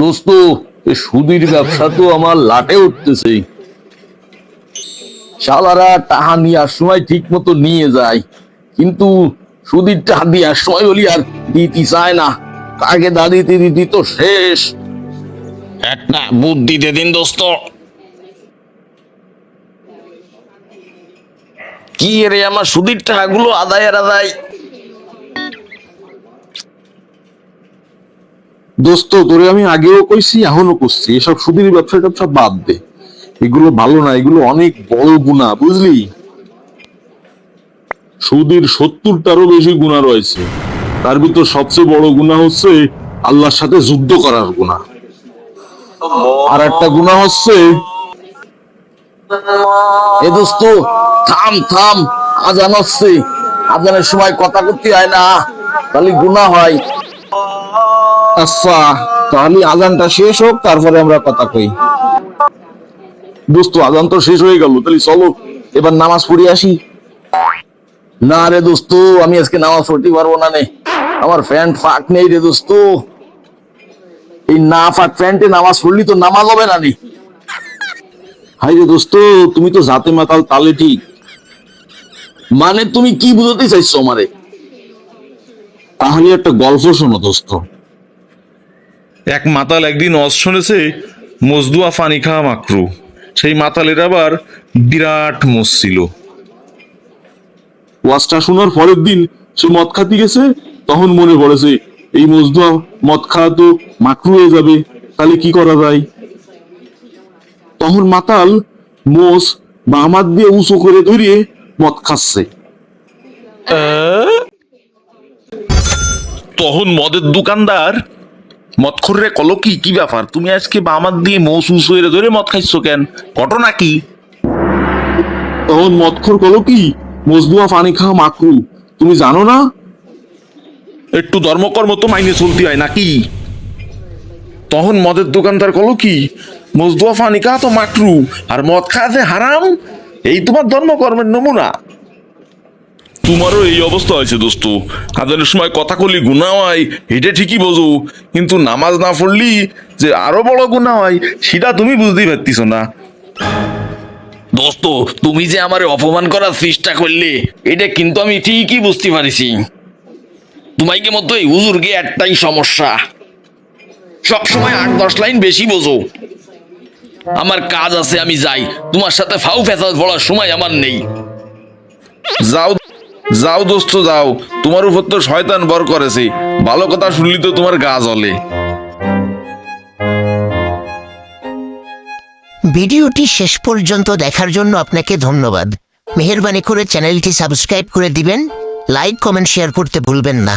দোস্ত, এই সুদির ব্যবসা তো আমার লাটে উঠতেছে। শালারা টাকা নেওয়ার সময় ঠিক মতো নিয়ে যায়, কিন্তু সুদির টাকা দেওয়ার সময় বলি আর দিতে চায় না। আগে দিতে দিতে তো শেষ। একটা বুদ্ধি দে দিন দোস্ত। কি রে, আমার সুদির টাকাগুলো আদায় আর আদায়। দোস্ত, তোরে আমি আগেও কইছি এখনো করছি, এসব সুদির ব্যবসা ট্যাবসা বাদ দে। এগুলো ভালো না, এগুলো অনেক বড় গুনাহ, বুঝলি? সুদের 70টারও বেশি গুনাহ রয়েছে। তার ভিতর সবচেয়ে বড় গুনাহ হচ্ছে আল্লাহর সাথে যুদ্ধ করার গুনাহ। আর একটা গুনাহ হচ্ছে এ দোস্ত, থাম থাম, আজান হচ্ছে। আজানের সময় কথা করতে হয় না, তাহলে গুনাহ হয়। আচ্ছা, তাহলে আজানটা শেষ হোক, তারপরে আমরা কথা কই। দোস্ত, আজান তো শেষ হয়ে গেল, তাহলে চলো এবার নামাজ পড়ে আসি। না রে দোস্ত, আমি আজকে নামাজ পড়তে পারবো না নে। আমার প্যান্ট ফাঁক নেই রে দোস্ত। এই না ফাঁক প্যান্টে নামাজ পড়লি তো নামাজ হবে না নি। হাই রে দোস্ত, তুমি তো জাতে মাতাল তালে ঠিক। মানে তুমি কি বুঝাতে চাইছো আমারে? তাহলে একটা গল্প শোনো দোস্ত। এক মাতাল একদিন ওয়াজ শুনেছে মজদুয়া পানি খাওয়া মাকরু। সেই মাতালের আবার বিরাট মোষ ছিল। ওয়াজটা শোনার পরের দিন সে মদ খাতে গেছে। তখন মনে পড়েছে এই মজদুয়া মদ খাওয়া তো মাকরু হয়ে যাবে, তাহলে কি করা যায়? তখন মাতাল মোষ বা আমার দিয়ে উঁচু করে ধরিয়ে মদ খাচ্ছে। তখন মদের দোকানদার মদখোররে কলো, কি কি ব্যাপার, তুমি আজকে আমার দিয়ে মোষ উঁচু করে ধরে মদ খাইছো কেন, ঘটনা কি? তখন মদখোর কলো, কি মজদুয়া পানি খাওয়া মাকরু, তুমি জানো না? একটু ধর্মকর্ম তো মাইনে চলতে হয় নাকি? তখন মদের দোকানদার কলো, কি মজদুয়া পানি খাওয়া তো মাকরু আর মদ খাওয়া যে হারাম, এই তোমার ধর্মকর্মের নমুনা? তোমারও এই অবস্থা হয়েছে দোস্ত। আজানের সময় কথা কলি গুনাহ হয়, এটা ঠিকই বোঝো, কিন্তু নামাজ না পড়লি যে আরো বড় গুনাহ হয় সেটা তুমি বুঝতেই পারতিস না। দোস্ত, তুমি যে আমারে অপমান করার চেষ্টা করলে, এটা কিন্তু আমি ঠিকই বুঝতে পারিছি। তোমাইকে মতো এই হুজুরকে একটাই সমস্যা, সবসময় 8-10 লাইন বেশি বোঝো। আমার কাজ আছে, আমি যাই। তোমার সাথে ফাউ ফেসাদ পড়ার সময় আমার নেই। যাও যাও দোস্ত যাও, তোমার উপর তো শয়তান বর করেছে। ভালো কথা শুনলি তো তোমার গা জ্বলে। ভিডিওটি শেষ পর্যন্ত দেখার জন্য আপনাকে ধন্যবাদ। মেহেরবানি করে চ্যানেলটি সাবস্ক্রাইব করে দিবেন, লাইক কমেন্ট শেয়ার করতে ভুলবেন না।